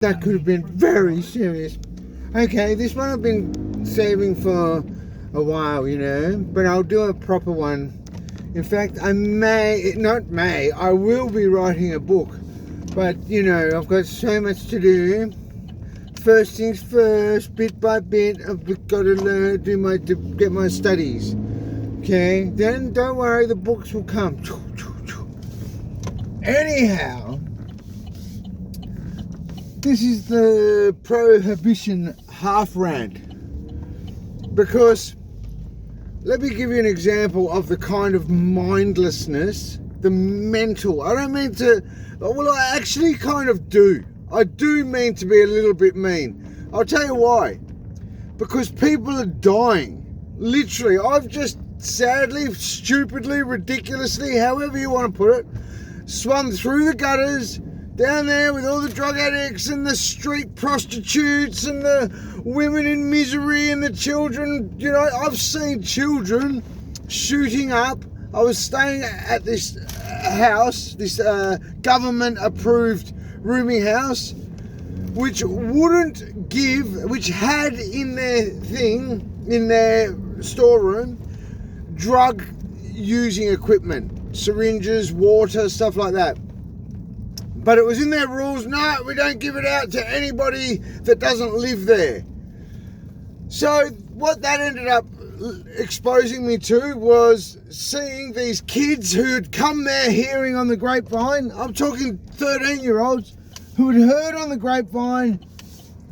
That could have been very serious. Okay, this one I've been saving for a while, but I'll do a proper one. In fact, I will be writing a book. But, I've got so much to do. First things first, bit by bit, I've got to learn, get my studies. Okay? Then, don't worry, the books will come. Anyhow, this is the Prohibition half rant. Because, let me give you an example of the kind of mindlessness, the mental. I don't mean to, well, I actually kind of do. I do mean to be a little bit mean. I'll tell you why. Because people are dying. Literally, I've just sadly, stupidly, ridiculously, however you want to put it, swum through the gutters, down there with all the drug addicts and the street prostitutes and the women in misery and the children. I've seen children shooting up. I was staying at this house, this government-approved rooming house, which had in their storeroom, drug-using equipment, syringes, water, stuff like that. But it was in their rules, no, we don't give it out to anybody that doesn't live there. So what that ended up exposing me to was seeing these kids who had come there hearing on the grapevine. I'm talking 13-year-olds who had heard on the grapevine,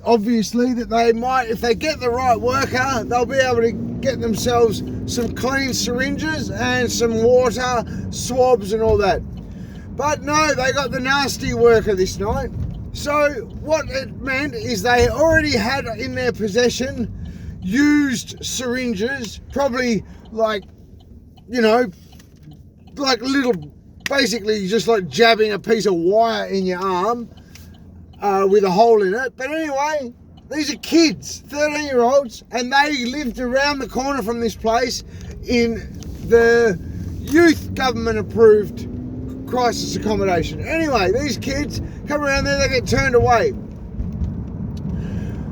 obviously, that they might, if they get the right worker, they'll be able to get themselves some clean syringes and some water, swabs and all that. But no, they got the nasty worker this night. So what it meant is they already had in their possession used syringes, probably like little, basically just like jabbing a piece of wire in your arm with a hole in it. But anyway, these are kids, 13-year-olds, and they lived around the corner from this place in the youth government-approved crisis accommodation. Anyway, these kids come around there, they get turned away.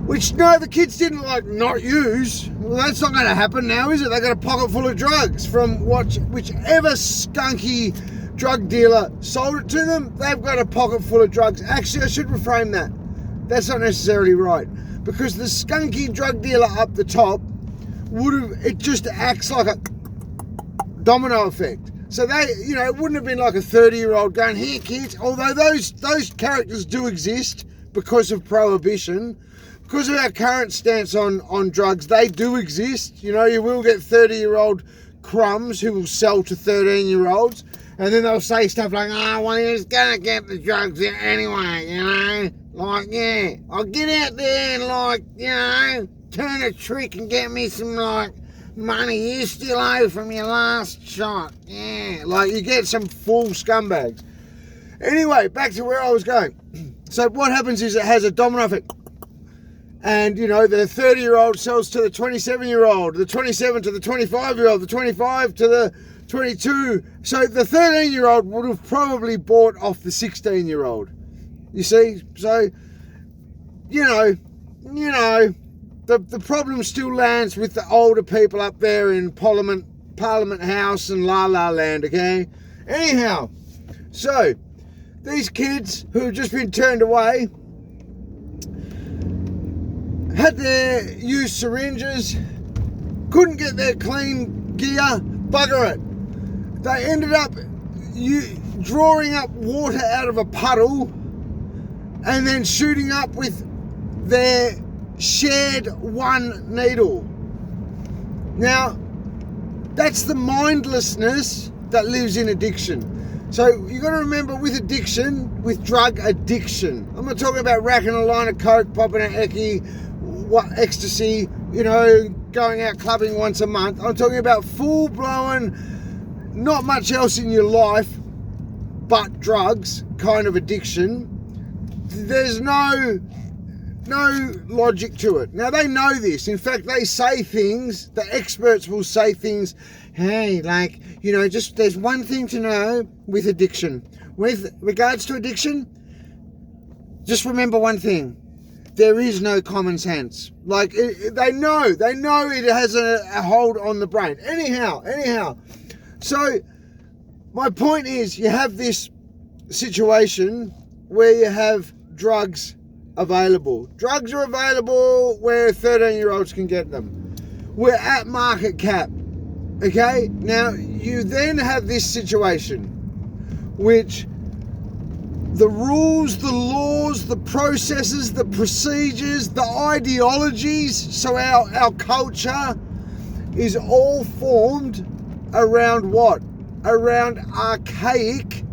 Which, no, the kids didn't not use. Well, that's not going to happen now, is it? They got a pocket full of drugs from whichever skunky drug dealer sold it to them. They've got a pocket full of drugs. Actually, I should reframe that. That's not necessarily right. Because the skunky drug dealer up the top it just acts like a domino effect. So they, it wouldn't have been like a 30-year-old going, here kids, although those characters do exist because of prohibition. Because of our current stance on drugs, they do exist. You will get 30-year-old crumbs who will sell to 13-year-olds, and then they'll say stuff like, well, you're just going to get the drugs anyway, I'll get out there and, turn a trick and get me some, money you still owe from your last shot. Yeah, you get some full scumbags. Anyway, back to where I was going. So what happens is it has a domino effect. And, the 30-year-old sells to the 27-year-old, the 27 to the 25-year-old, the 25 to the 22. So the 13-year-old would have probably bought off the 16-year-old. You see? So, the problem still lands with the older people up there in Parliament House and La La Land, okay? Anyhow, so these kids who have just been turned away had their used syringes, couldn't get their clean gear, bugger it. They ended up drawing up water out of a puddle and then shooting up with their shared one needle. Now, that's the mindlessness that lives in addiction. So you got to remember, with drug addiction, I'm not talking about racking a line of coke, popping an ecstasy, going out clubbing once a month. I'm talking about full-blown, not much else in your life but drugs kind of addiction. There's no logic to it. Now, they know this. In fact, they say things, the experts will say things, hey, just there's one thing to know with addiction. With regards to addiction, just remember one thing. There is no common sense. Like, they know it has a hold on the brain. Anyhow. So, my point is, you have this situation where you have drugs available. Drugs are available where 13-year-olds can get them. We're at market cap. Okay? Now, you then have this situation which the rules, the laws, the processes, the procedures, the ideologies, so our culture is all formed around what? Around archaic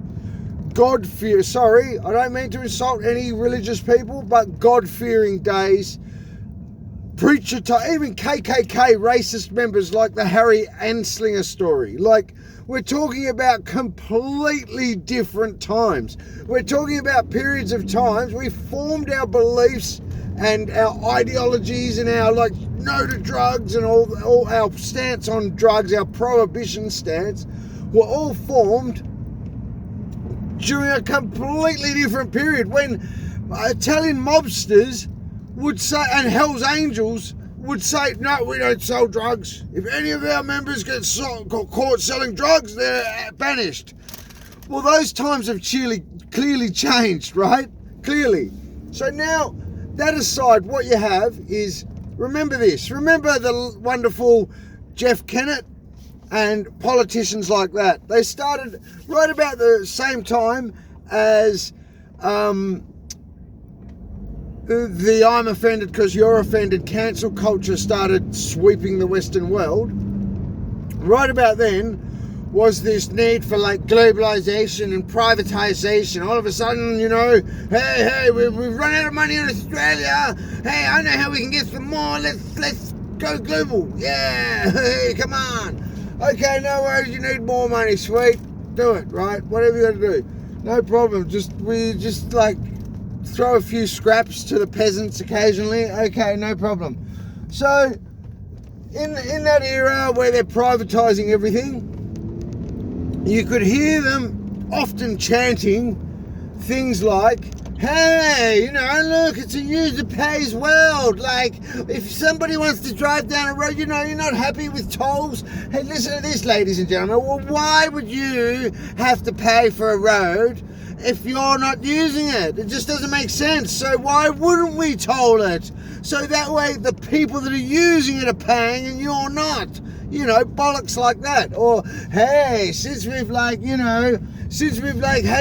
God-fear. Sorry, I don't mean to insult any religious people, but God-fearing days. Preacher type, even KKK racist members like the Harry Anslinger story. Like, we're talking about completely different times. We're talking about periods of times we formed our beliefs and our ideologies and our like no to drugs and all our stance on drugs, our prohibition stance, were all formed during a completely different period when Italian mobsters would say, and Hell's Angels would say, no, we don't sell drugs. If any of our members get caught selling drugs, they're banished. Well, those times have clearly changed, right? Clearly. So now, that aside, what you have is, remember this. Remember the wonderful Jeff Kennett and politicians like that. They started right about the same time as the I'm offended because you're offended cancel culture started sweeping the Western world. Right about then was this need for like globalization and privatization. All of a sudden, you know, hey, we've run out of money in Australia. Hey, I know how we can get some more. Let's go global. Yeah, hey, come on. Okay, no worries. You need more money, sweet. Do it, right? Whatever you got to do, no problem. We just like throw a few scraps to the peasants occasionally. Okay, no problem. So, in that era where they're privatising everything, you could hear them often chanting things like, hey, you know, look, it's a user pays world. Like, if somebody wants to drive down a road, you know, you're not happy with tolls. Hey, listen to this, ladies and gentlemen. Well, why would you have to pay for a road if you're not using it? It just doesn't make sense. So why wouldn't we toll it? So that way the people that are using it are paying and you're not. You know, bollocks like that. Or, hey, since we've had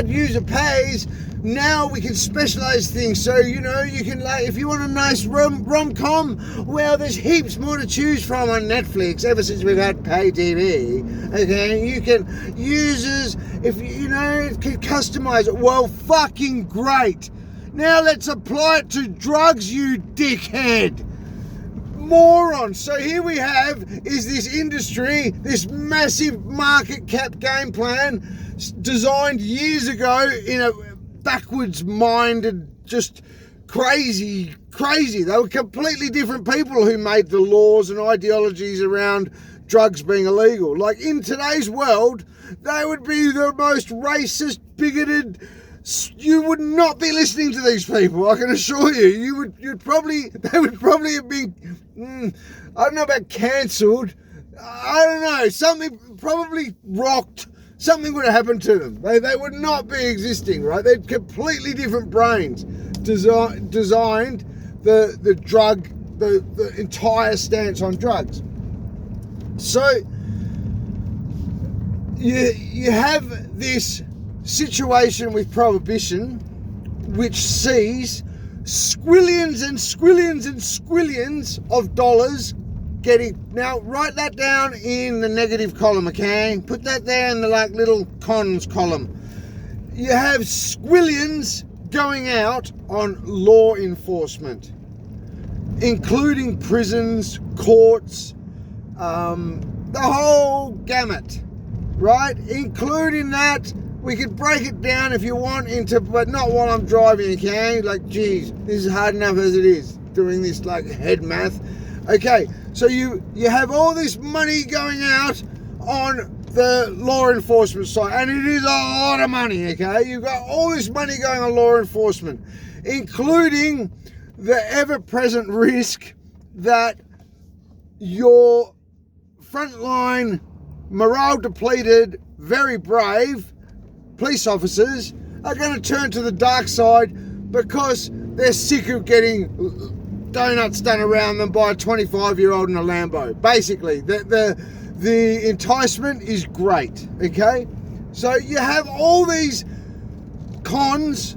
user pays, now we can specialize things. So, you know, you can, like, if you want a nice rom-com, well, there's heaps more to choose from on Netflix ever since we've had pay TV. Okay, you can, users, if you know, can customize it. Well, fucking great. Now let's apply it to drugs, you dickhead. Moron. So here we have is this industry, this massive market cap game plan designed years ago in a backwards minded, just crazy. They were completely different people who made the laws and ideologies around drugs being illegal. Like in today's world, they would be the most racist, bigoted. You would not be listening to these people, I can assure you. They would probably have been, I don't know about cancelled. I don't know, something probably rocked. Something would have happened to them. They would not be existing, right? They're completely different brains. Designed the drug, the entire stance on drugs. So you have this situation with prohibition, which sees squillions and squillions and squillions of dollars getting. Now write that down in the negative column, okay? Put that there in the like little cons column. You have squillions going out on law enforcement, including prisons, courts, the whole gamut, right? Including that, we could break it down if you want into, but not while I'm driving, okay? Like, geez, this is hard enough as it is, doing this like head math. Okay, so you have all this money going out on the law enforcement side, and it is a lot of money, okay? You've got all this money going on law enforcement. including the ever-present risk that your frontline, morale-depleted, very brave police officers are going to turn to the dark side because they're sick of getting donuts done around them by a 25-year-old in a Lambo. Basically, the enticement is great, okay? So you have all these cons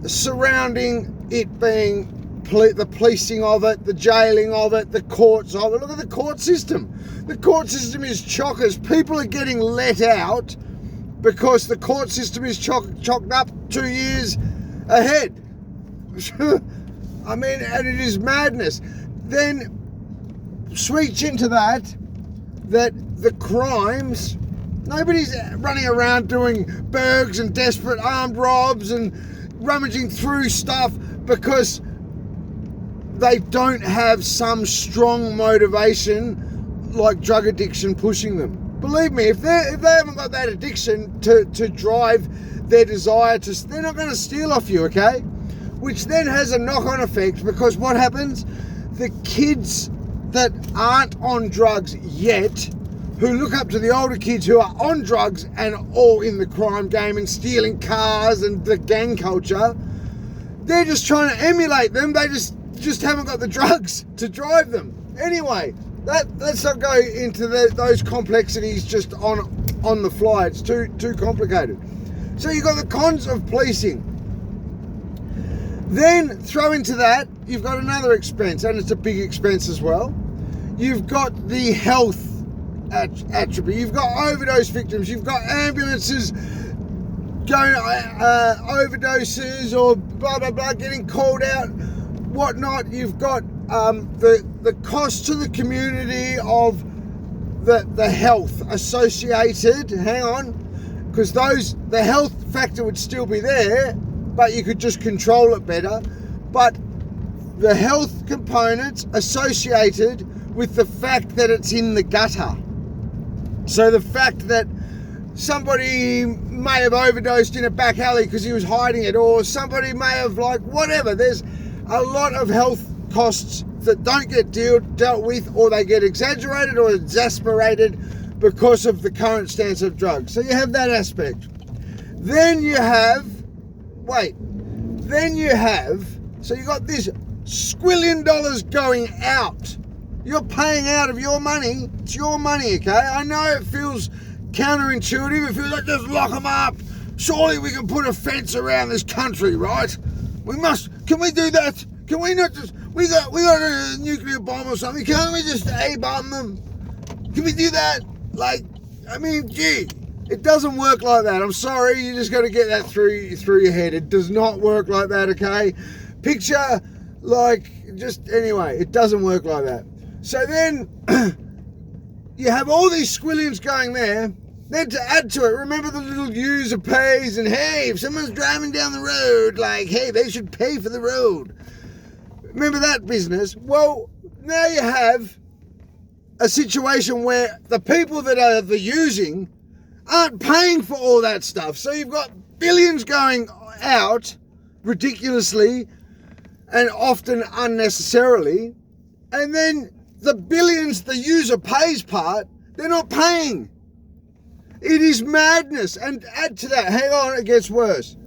surrounding it being the policing of it, the jailing of it, the courts of it. Look at the court system. The court system is chockers. People are getting let out because the court system is chocked up 2 years ahead. I mean, and it is madness. Then switch into that the crimes, nobody's running around doing burgs and desperate armed robs and rummaging through stuff because they don't have some strong motivation like drug addiction pushing them. Believe me, if they haven't got that addiction to drive their desire to, they're not going to steal off you, okay? Which then has a knock-on effect, because what happens? The kids that aren't on drugs yet, who look up to the older kids who are on drugs and all in the crime game and stealing cars and the gang culture, they're just trying to emulate them. They just haven't got the drugs to drive them. Anyway, let's not go into those complexities just on the fly. It's too complicated. So you've got the cons of policing. Then throw into that, you've got another expense, and it's a big expense as well. You've got the health attribute. You've got overdose victims. You've got ambulances going overdoses or blah blah blah, getting called out, whatnot. You've got the cost to the community of the health associated. Hang on, because the health factor would still be there, but you could just control it better. But the health components associated with the fact that it's in the gutter. So the fact that somebody may have overdosed in a back alley because he was hiding it, or somebody may have, like, whatever. There's a lot of health costs that don't get dealt with, or they get exaggerated or exasperated because of the current stance of drugs. So you have that aspect. Then you have, so you got this squillion dollars going out. You're paying out of your money. It's your money, okay? I know it feels counterintuitive. It feels like, just lock them up. Surely we can put a fence around this country, right? Can we do that? Can we not just, we got a nuclear bomb or something. Can't we just A-bomb them? Can we do that? Like, I mean, gee, it doesn't work like that. I'm sorry, you just got to get that through your head. It does not work like that, okay? Picture, like, just, anyway, it doesn't work like that. So then, you have all these squillions going there. Then to add to it, remember the little user pays, and hey, if someone's driving down the road, like, hey, they should pay for the road. Remember that business? Well, now you have a situation where the people that are the using aren't paying for all that stuff. So you've got billions going out ridiculously and often unnecessarily. And then the billions the user pays part, they're not paying. It is madness. And add to that, hang on, it gets worse.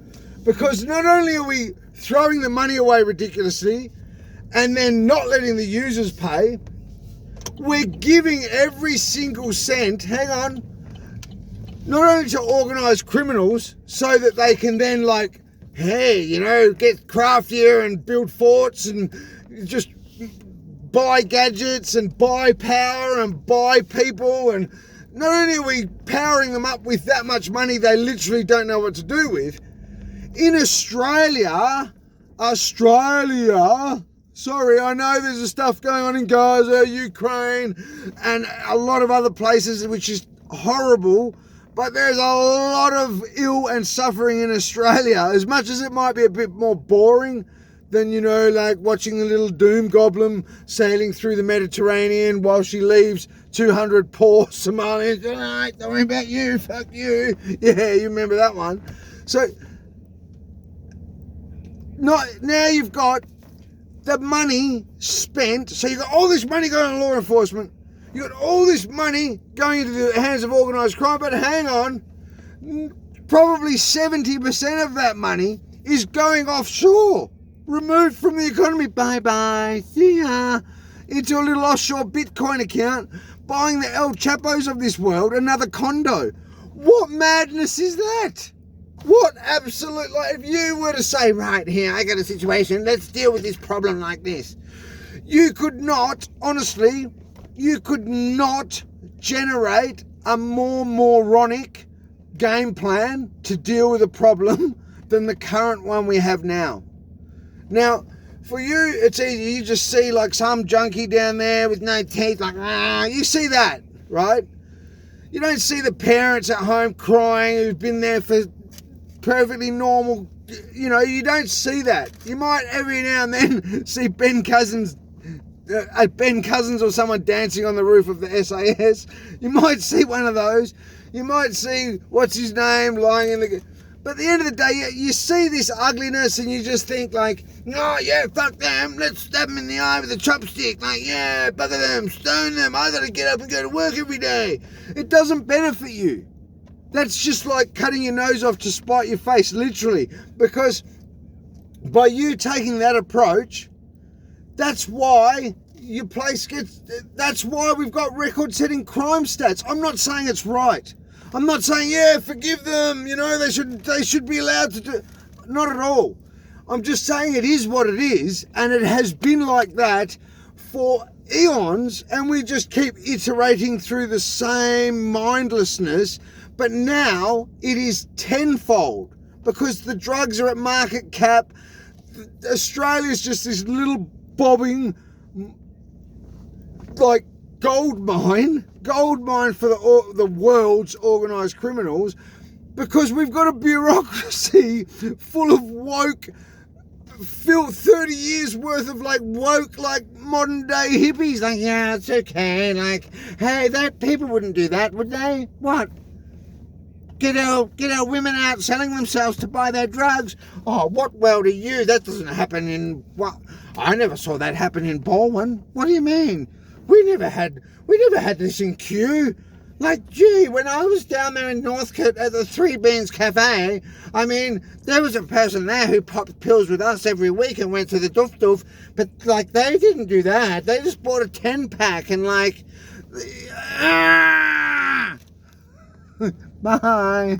Because not only are we throwing the money away ridiculously and then not letting the users pay, we're giving every single cent, hang on, not only to organised criminals so that they can then, like, hey, you know, get craftier and build forts and just buy gadgets and buy power and buy people, and not only are we powering them up with that much money they literally don't know what to do with. In Australia, sorry, I know there's stuff going on in Gaza, Ukraine, and a lot of other places which is horrible, but there's a lot of ill and suffering in Australia. As much as it might be a bit more boring than, you know, like watching the little doom goblin sailing through the Mediterranean while she leaves 200 poor Somalians. All right, don't worry about you, fuck you. Yeah, you remember that one. So now you've got the money spent. So you've got all this money going to law enforcement. You've got all this money going into the hands of organised crime. But hang on, probably 70% of that money is going offshore, removed from the economy. Bye-bye, see ya, into a little offshore Bitcoin account, buying the El Chapos of this world another condo. What madness is that? What absolute, like, if you were to say, right here, I got a situation, let's deal with this problem like this. You could not, honestly, you could not generate a more moronic game plan to deal with a problem than the current one we have now. Now, for you, it's easy. You just see like some junkie down there with no teeth, like, you see that, right? You don't see the parents at home crying who've been there for perfectly normal, you don't see that. You might every now and then see Ben Cousins or someone dancing on the roof of the SAS. You might see one of those. You might see, what's his name, lying in the... But at the end of the day, you see this ugliness and you just think like, oh yeah, fuck them, let's stab them in the eye with a chopstick. Like, yeah, bugger them, stone them, I gotta get up and go to work every day. It doesn't benefit you. That's just like cutting your nose off to spite your face, literally. Because by you taking that approach, that's why your place gets... That's why we've got record-setting crime stats. I'm not saying it's right. I'm not saying, yeah, forgive them, they should be allowed to do... Not at all. I'm just saying it is what it is, and it has been like that for eons, and we just keep iterating through the same mindlessness. But now it is tenfold because the drugs are at market cap. Australia's just this little bobbing, like, gold mine for the world's organised criminals, because we've got a bureaucracy full of woke, 30 years worth of like woke, like modern day hippies. Like, yeah, it's okay. Like, hey, people wouldn't do that, would they? What? Get our women out selling themselves to buy their drugs. Oh, what world are you? That doesn't happen in... What? I never saw that happen in Baldwin. What do you mean? We never had this in Kew. Like, gee, when I was down there in Northcote at the Three Beans Cafe, I mean, there was a person there who popped pills with us every week and went to the doof doof, but, like, they didn't do that. They just bought a 10-pack and, like... Bye.